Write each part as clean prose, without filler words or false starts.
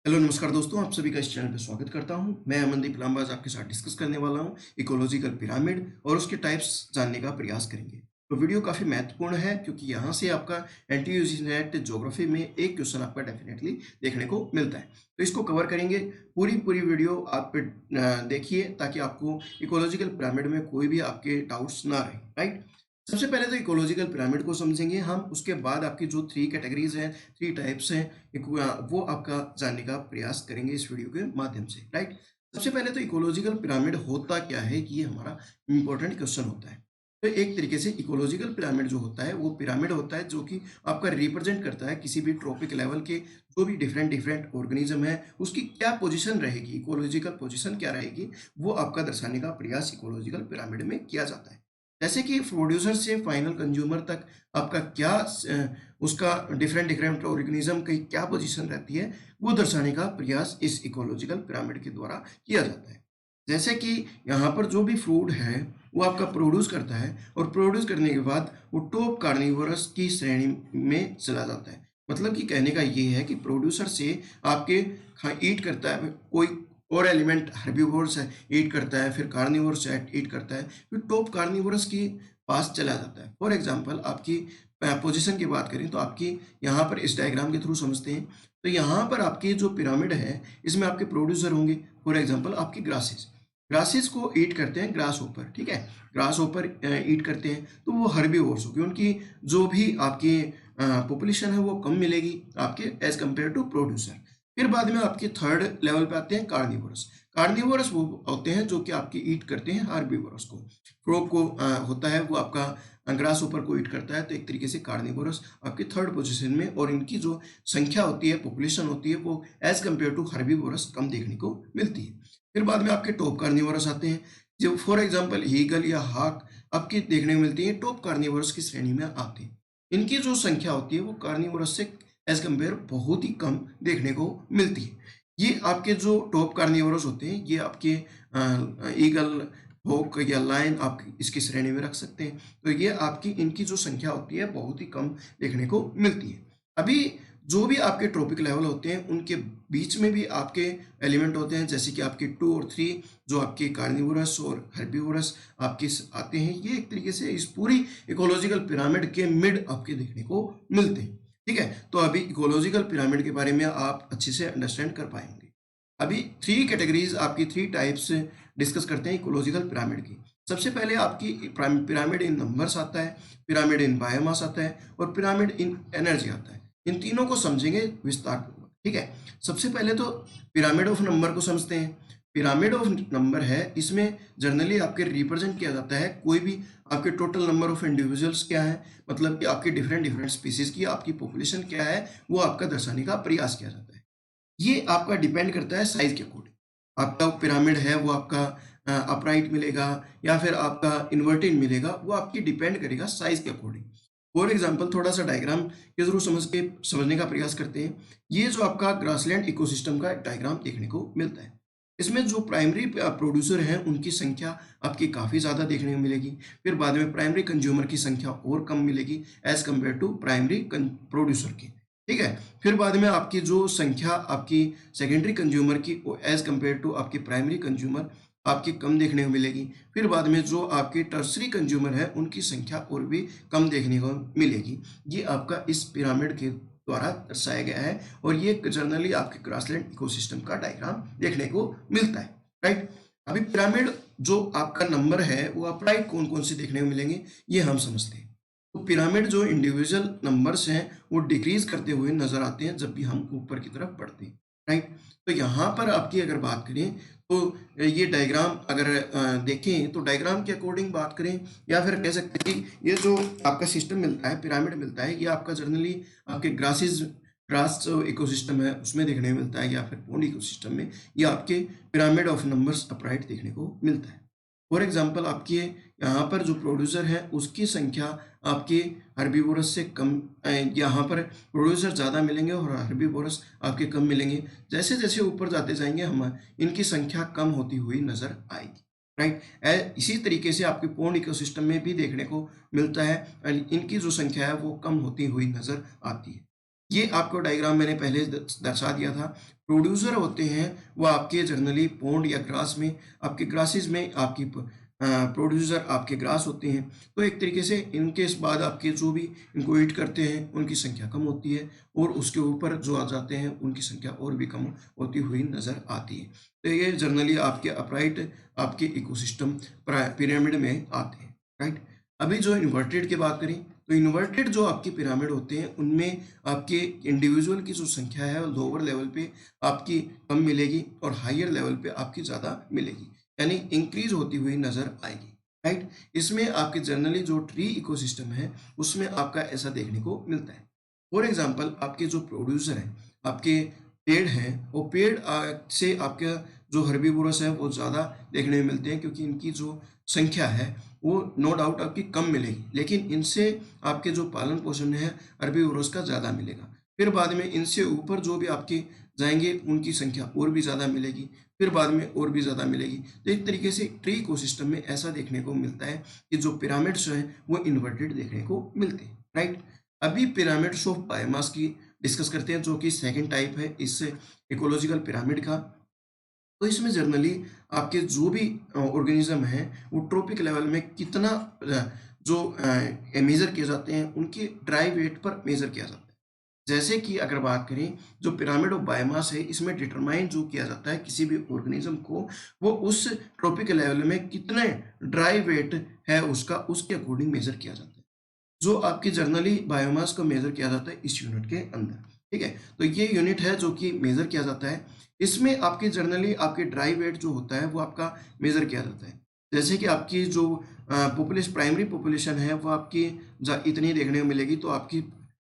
Hello नमस्कार दोस्तों, आप सभी का इस चैनल पे स्वागत करता हूं। मैं अमनदीप लांबाज आपके साथ डिस्कस करने वाला हूं इकोलॉजिकल पिरामिड और उसके टाइप्स जानने का प्रयास करेंगे। तो वीडियो काफ़ी महत्वपूर्ण है क्योंकि यहाँ से आपका एनटीयूजी नेट ज्योग्राफी में एक क्वेश्चन आपका डेफिनेटली देखने को मिलता है। तो इसको कवर करेंगे। पूरी पूरी वीडियो आप देखिए ताकि आपको इकोलॉजिकल पिरामिड में कोई भी आपके डाउट्स ना रहे। राइट। सबसे पहले तो इकोलॉजिकल पिरामिड को समझेंगे हम, उसके बाद आपकी जो थ्री कैटेगरीज हैं, थ्री टाइप्स हैं, वो आपका जानने का प्रयास करेंगे इस वीडियो के माध्यम से। राइट। सबसे पहले तो इकोलॉजिकल पिरामिड होता क्या है, कि ये हमारा इंपॉर्टेंट क्वेश्चन होता है। तो एक तरीके से इकोलॉजिकल पिरामिड जो होता है वो पिरामिड होता है जो कि आपका रिप्रेजेंट करता है किसी भी ट्रॉपिक लेवल के जो भी डिफरेंट डिफरेंट ऑर्गेनिज्म है, उसकी क्या पोजीशन रहेगी, इकोलॉजिकल पोजीशन क्या रहेगी, वो आपका दर्शाने का प्रयास इकोलॉजिकल पिरामिड में किया जाता है। जैसे कि प्रोड्यूसर से फाइनल कंज्यूमर तक आपका क्या उसका डिफरेंट डिफरेंट ऑर्गेनिज्म की क्या पोजीशन रहती है, वो दर्शाने का प्रयास इस इकोलॉजिकल पिरामिड के द्वारा किया जाता है। जैसे कि यहाँ पर जो भी फूड है वो आपका प्रोड्यूस करता है और प्रोड्यूस करने के बाद वो टॉप कार्निवोरस की श्रेणी में चला जाता है। मतलब कि कहने का ये है कि प्रोड्यूसर से आपके ईट करता है कोई और एलिमेंट, हर्बीवोर्स है ईट करता है, फिर कार्निवोर्स ईट करता है, फिर टॉप कार्निवोरस की पास चला जाता है। फॉर एग्जांपल आपकी पोजीशन की बात करें तो आपकी यहाँ पर इस डायग्राम के थ्रू समझते हैं। तो यहाँ पर आपकी जो पिरामिड है इसमें आपके प्रोड्यूसर होंगे। फॉर एग्जांपल आपकी ग्रासेस, ग्रासेस को ईट करते हैं ग्रास ऊपर, ठीक है, ग्रास ऊपर ईट करते हैं तो वो हर्बीवोर्स होगी, उनकी जो भी आपकी पॉपुलेशन है वो कम मिलेगी आपके एज कंपेयर टू प्रोड्यूसर। फिर बाद में आपके थर्ड लेवल पे आते हैं कार्निवोरस। कार्निवोरस वो होते हैं जो कि आपकी ईट करते हैं हार्बीवोरस को। फ्रॉग को होता है वो आपका ग्रास ऊपर को ईट करता है, तो एक तरीके से कार्निवोरस आपकी थर्ड पोजीशन में, और इनकी जो संख्या होती है, पॉपुलेशन होती है, वो एज कंपेयर टू हार्बीवोरस कम देखने को मिलती है। फिर बाद में आपके टॉप कार्निवोरस आते हैं, जो फॉर एग्जाम्पल ईगल या हाक आपकी देखने को मिलती है, टॉप कार्निवोरस की श्रेणी में आते हैं। इनकी जो संख्या होती है वो कार्निवोरस से एज कंपेयर बहुत ही कम देखने को मिलती है। ये आपके जो टॉप कार्निवोरस होते हैं ये आपके ईगल, हॉक या लायन आप इसकी श्रेणी में रख सकते हैं। तो ये आपकी इनकी जो संख्या होती है बहुत ही कम देखने को मिलती है। अभी जो भी आपके ट्रॉपिक लेवल होते हैं उनके बीच में भी आपके एलिमेंट होते हैं, जैसे कि आपके 2 और 3 जो आपके कार्निवोरस और हर्बीवोरस आपके आते हैं। ये एक तरीके से इस पूरी इकोलॉजिकल पिरामिड के मिड आपके देखने को मिलते हैं। ठीक है, तो अभी इकोलॉजिकल पिरामिड के बारे में आप अच्छे से अंडरस्टैंड कर पाएंगे। अभी थ्री कैटेगरीज आपकी थ्री टाइप्स डिस्कस करते हैं इकोलॉजिकल पिरामिड की। सबसे पहले आपकी पिरामिड इन नंबर्स आता है, पिरामिड इन बायोमास आता है और पिरामिड इन एनर्जी आता है। इन तीनों को समझेंगे विस्तार पूर्वक। ठीक है, सबसे पहले तो पिरामिड ऑफ नंबर को समझते हैं। पिरामिड ऑफ नंबर है, इसमें जनरली आपके रिप्रेजेंट किया जाता है कोई भी आपके टोटल नंबर ऑफ इंडिविजुअल्स क्या है, मतलब कि आपके डिफरेंट डिफरेंट स्पीसीज की आपकी पॉपुलेशन क्या है, वो आपका दर्शाने का प्रयास किया जाता है। ये आपका डिपेंड करता है साइज के अकॉर्डिंग। आपका पिरामिड है वो आपका अपराइट मिलेगा या फिर आपका इन्वर्टेड मिलेगा, वो आपकी डिपेंड करेगा साइज के अकॉर्डिंग। फॉर एग्जांपल थोड़ा सा डायग्राम के थ्रू समझने का प्रयास करते हैं। ये जो आपका ग्रासलैंड इकोसिस्टम का डायग्राम देखने को मिलता है, इसमें जो प्राइमरी प्रोड्यूसर हैं उनकी संख्या आपकी काफ़ी ज़्यादा देखने को मिलेगी। फिर बाद में प्राइमरी कंज्यूमर की संख्या और कम मिलेगी as compare to primary producer की। ठीक है, फिर बाद में आपकी जो संख्या आपकी सेकेंडरी कंज्यूमर की एज कम्पेयर टू आपकी प्राइमरी कंज्यूमर आपकी कम देखने को मिलेगी। फिर बाद में जो आपके टर्सरी कंज्यूमर है उनकी संख्या और भी कम देखने को मिलेगी। ये आपका इस पिरामिड के द्वारा दर्शाया गया है और ये जनरली आपके ग्रासलैंड इकोसिस्टम का डायग्राम देखने को मिलता है। राइट। अभी पिरामिड जो आपका नंबर है वो अपराइट कौन कौन से देखने को मिलेंगे ये हम समझते हैं। तो पिरामिड जो इंडिविजुअल नंबर्स हैं वो डिक्रीज करते हुए नजर आते हैं जब भी हम ऊपर की तरफ बढ़ते हैं। राइट। तो यहाँ पर आपकी अगर बात करें तो ये डायग्राम अगर देखें तो डायग्राम के अकॉर्डिंग बात करें या फिर कह सकते हैं कि ये जो आपका सिस्टम मिलता है, पिरामिड मिलता है, ये आपका जनरली आपके ग्रास जो इकोसिस्टम है उसमें देखने को मिलता है या फिर पॉन्ड इकोसिस्टम में ये आपके पिरामिड ऑफ नंबर्स अपराइट देखने को मिलता है। फॉर एग्जाम्पल आपके यहाँ पर जो प्रोड्यूसर है उसकी संख्या आपके हर्बीवोरस से कम, यहाँ पर प्रोड्यूसर ज़्यादा मिलेंगे और हर्बीवोरस आपके कम मिलेंगे। जैसे जैसे ऊपर जाते जाएंगे हम इनकी संख्या कम होती हुई नजर आएगी। राइट। इसी तरीके से आपके पूर्ण इकोसिस्टम में भी देखने को मिलता है, इनकी जो संख्या है वो कम होती हुई नजर आती है। ये आपको डायग्राम मैंने पहले दर्शा दिया था। प्रोड्यूसर होते हैं वो आपके जनरली पॉन्ड या ग्रास में, आपके ग्रासेस में आपकी प्रोड्यूसर आपके ग्रास होते हैं। तो एक तरीके से इनके इस बाद आपके जो भी इनको ईट करते हैं उनकी संख्या कम होती है, और उसके ऊपर जो आ जाते हैं उनकी संख्या और भी कम होती हुई नज़र आती है। तो ये जनरली आपके अपराइट आपके इकोसिस्टम पिरामिड में आते हैं, राइट। अभी जो इन्वर्टेड की बात करें, तो इन्वर्टेड जो आपके पिरामिड होते हैं उनमें आपके इंडिविजुअल की जो संख्या है लोअर लेवल पे आपकी कम मिलेगी और हायर लेवल पे आपकी ज़्यादा मिलेगी, यानी इंक्रीज होती हुई नज़र आएगी, राइट। इसमें आपके जनरली जो ट्री इकोसिस्टम है उसमें आपका ऐसा देखने को मिलता है। फॉर एग्जांपल आपके जो प्रोड्यूसर हैं, आपके पेड़ हैं, वो पेड़ से आपका जो हर्बीवोरस है वो ज़्यादा देखने में मिलते हैं, क्योंकि इनकी जो संख्या है वो नो डाउट आपकी कम मिलेगी, लेकिन इनसे आपके जो पालन पोषण है हर्बीवोरस का ज़्यादा मिलेगा। फिर बाद में इनसे ऊपर जो भी आपके जाएंगे उनकी संख्या और भी ज़्यादा मिलेगी, फिर बाद में और भी ज़्यादा मिलेगी। तो एक तरीके से ट्री इकोसिस्टम में ऐसा देखने को मिलता है कि जो पिरामिड्स हैं वो इन्वर्टेड देखने को मिलते हैं, राइट। अभी पिरामिड्स ऑफ बायोमास की डिस्कस करते हैं, जो कि सेकंड टाइप है इस इकोलॉजिकल पिरामिड का। तो इसमें जनरली आपके जो भी ऑर्गेनिज्म हैं वो ट्रॉपिक लेवल में कितना जो मेजर किए जाते हैं उनके ड्राई वेट पर मेजर किया जाता है। जैसे कि अगर बात करें, जो पिरामिड ऑफ बायोमास है इसमें डिटरमाइन जो किया जाता है किसी भी ऑर्गेनिज्म को, वो उस ट्रॉपिक लेवल में कितने ड्राई वेट है उसका, उसके अकॉर्डिंग मेजर किया जाता है, जो आपकी जर्नली बायोमास को मेजर किया जाता है इस यूनिट के अंदर। ठीक है, तो ये यूनिट है जो कि मेजर किया जाता है। इसमें आपकी जर्नली आपके ड्राई वेट जो होता है वो आपका मेजर किया जाता है। जैसे कि आपकी जो पॉपुलेशन प्राइमरी पॉपुलेशन है वो आपकी इतनी देखने को मिलेगी, तो आपकी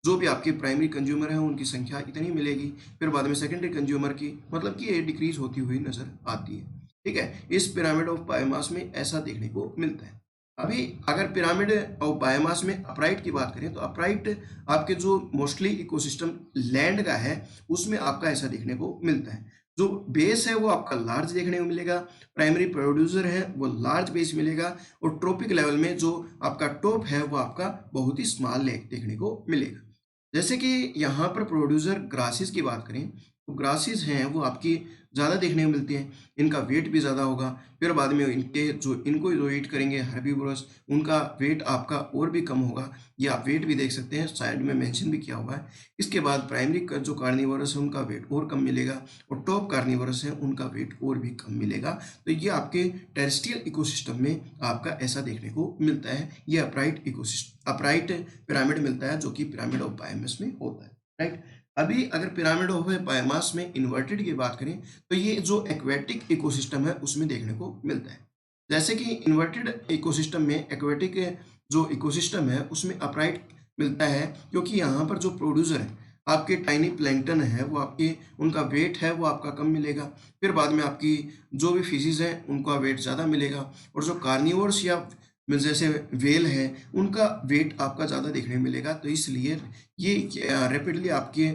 जो भी आपके प्राइमरी कंज्यूमर हैं उनकी संख्या इतनी मिलेगी। फिर बाद में सेकेंडरी कंज्यूमर की मतलब कि ये डिक्रीज होती हुई नजर आती है। ठीक है, इस पिरामिड ऑफ बायोमास में ऐसा देखने को मिलता है। अभी अगर पिरामिड ऑफ बायोमास में अपराइट की बात करें, तो अपराइट आपके जो मोस्टली इकोसिस्टम लैंड का है उसमें आपका ऐसा देखने को मिलता है। जो बेस है वो आपका लार्ज देखने को मिलेगा, प्राइमरी प्रोड्यूसर है वो लार्ज बेस मिलेगा, और ट्रॉपिक लेवल में जो आपका टॉप है वो आपका बहुत ही स्मॉल लेक देखने को मिलेगा। जैसे कि यहाँ पर प्रोड्यूसर ग्रासेस की बात करें, तो ग्रासेस हैं वो आपकी ज़्यादा देखने को मिलती हैं, इनका वेट भी ज़्यादा होगा। फिर बाद में इनको जो ईट करेंगे हर्बीवोरस, उनका वेट आपका और भी कम होगा। ये आप वेट भी देख सकते हैं, साइड में मेंशन भी किया हुआ है। इसके बाद प्राइमरी का जो कार्निवोरस है उनका वेट और कम मिलेगा, और टॉप कार्निवोरस है उनका वेट और भी कम मिलेगा। तो ये आपके टेरेस्ट्रियल इकोसिस्टम में आपका ऐसा देखने को मिलता है। ये अपराइट पिरामिड मिलता है जो कि पिरामिड ऑफ बायोमास में होता है, राइट। अभी अगर पिरामिड ऑफ बायोमास में इन्वर्टेड की बात करें, तो ये जो एक्वेटिक इकोसिस्टम है उसमें देखने को मिलता है। जैसे कि इन्वर्टेड इकोसिस्टम में एक्वेटिक जो इकोसिस्टम है उसमें अपराइट मिलता है, क्योंकि यहाँ पर जो प्रोड्यूसर है आपके टाइनी प्लैंकटन है वो आपके उनका वेट है वो आपका कम मिलेगा। फिर बाद में आपकी जो भी फिशेज हैं उनका वेट ज़्यादा मिलेगा, और जो कार्निवोर्स या जैसे वेल है उनका वेट आपका ज़्यादा देखने को मिलेगा। तो इसलिए ये रैपिडली आपके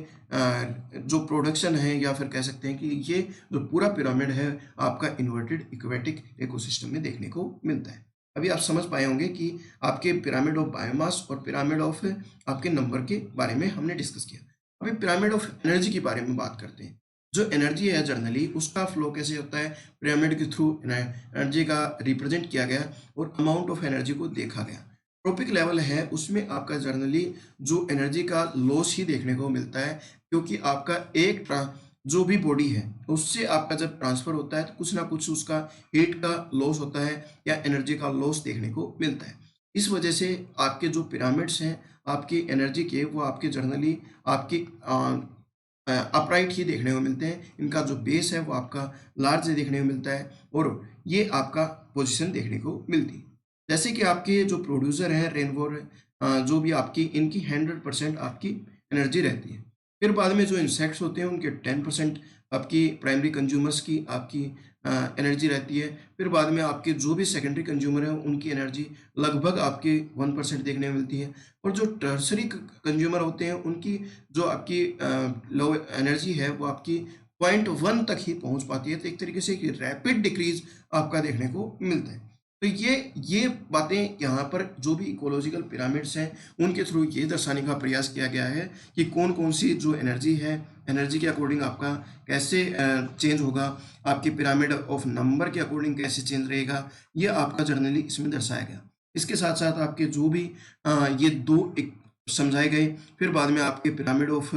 जो प्रोडक्शन है, या फिर कह सकते हैं कि ये जो पूरा पिरामिड है आपका इन्वर्टेड इक्वेटिक इकोसिस्टम में देखने को मिलता है। अभी आप समझ पाए होंगे कि आपके पिरामिड ऑफ बायोमास और पिरामिड ऑफ आपके नंबर के बारे में हमने डिस्कस किया। अभी पिरामिड ऑफ एनर्जी के बारे में बात करते हैं। जो एनर्जी है जनरली उसका फ्लो कैसे होता है, पिरामिड के थ्रू एनर्जी का रिप्रेजेंट किया गया और अमाउंट ऑफ एनर्जी को देखा गया। ट्रॉपिक लेवल है उसमें आपका जनरली जो एनर्जी का लॉस ही देखने को मिलता है, क्योंकि आपका जो भी बॉडी है उससे आपका जब ट्रांसफर होता है तो कुछ ना कुछ उसका हीट का लॉस होता है या एनर्जी का लॉस देखने को मिलता है। इस वजह से आपके जो पिरामिड्स हैं आपकी एनर्जी के वो आपके जनरली आपकी अपराइट ही देखने को मिलते हैं। इनका जो बेस है वो आपका लार्ज देखने को मिलता है, और ये आपका पोजीशन देखने को मिलती है। जैसे कि आपके जो प्रोड्यूसर हैं रेनवोर, जो भी आपकी इनकी 100% आपकी एनर्जी रहती है। फिर बाद में जो इंसेक्ट्स होते हैं उनके 10% आपकी प्राइमरी कंज्यूमर्स की आपकी एनर्जी रहती है। फिर बाद में आपके जो भी सेकेंडरी कंज्यूमर हैं उनकी एनर्जी लगभग आपके 1% देखने को मिलती है, और जो टर्सरी कंज्यूमर होते हैं उनकी जो आपकी लो एनर्जी है वो आपकी 0.1 तक ही पहुंच पाती है। तो एक तरीके से रैपिड डिक्रीज आपका देखने को मिलता है। तो ये बातें यहाँ पर जो भी इकोलॉजिकल पिरामिड्स हैं, उनके थ्रू ये दर्शाने का प्रयास किया गया है कि कौन-कौन सी जो एनर्जी है, एनर्जी के अकॉर्डिंग आपका कैसे चेंज होगा, आपकी पिरामिड ऑफ नंबर के अकॉर्डिंग कैसे चेंज रहेगा, ये आपका जर्नली इसमें दर्शाया गया। इसके साथ-साथ आपके जो भी ये 2 एक समझाए गए, फिर बाद में आपके पिरामिड ऑफ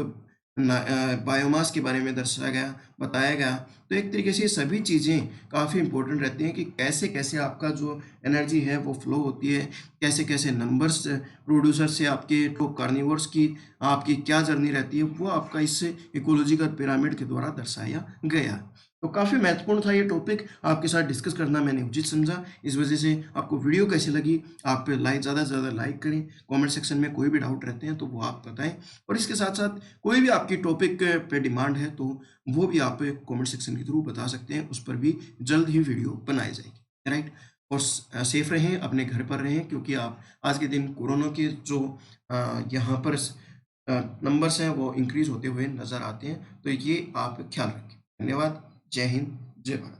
बायोमास के बारे में दर्शाया गया, बताया गया। तो एक तरीके से ये सभी चीज़ें काफ़ी इम्पोर्टेंट रहती हैं कि कैसे-कैसे आपका जो एनर्जी है वो फ्लो होती है, कैसे-कैसे नंबर्स प्रोड्यूसर से आपके टॉप कार्निवोर्स की आपकी क्या जर्नी रहती है, वो आपका इस इकोलॉजिकल पिरामिड के द्वारा दर्शाया गया। तो काफ़ी महत्वपूर्ण था ये टॉपिक, आपके साथ डिस्कस करना मैंने उचित समझा। इस वजह से आपको वीडियो कैसी लगी, आप ज़्यादा से ज़्यादा लाइक करें, कमेंट सेक्शन में कोई भी डाउट रहते हैं तो वो आप बताएँ, और इसके साथ-साथ कोई भी आपकी टॉपिक पे डिमांड है तो वो भी आप कमेंट सेक्शन के थ्रू बता सकते हैं, उस पर भी जल्द ही वीडियो बनाई जाएगी, राइट? और सेफ रहें, अपने घर पर रहें, क्योंकि आप आज के दिन कोरोना के जो यहाँ पर नंबर्स हैं वो इंक्रीज़ होते हुए नज़र आते हैं, तो ये आप ख्याल रखें। धन्यवाद। जय हिंद, जय भारत।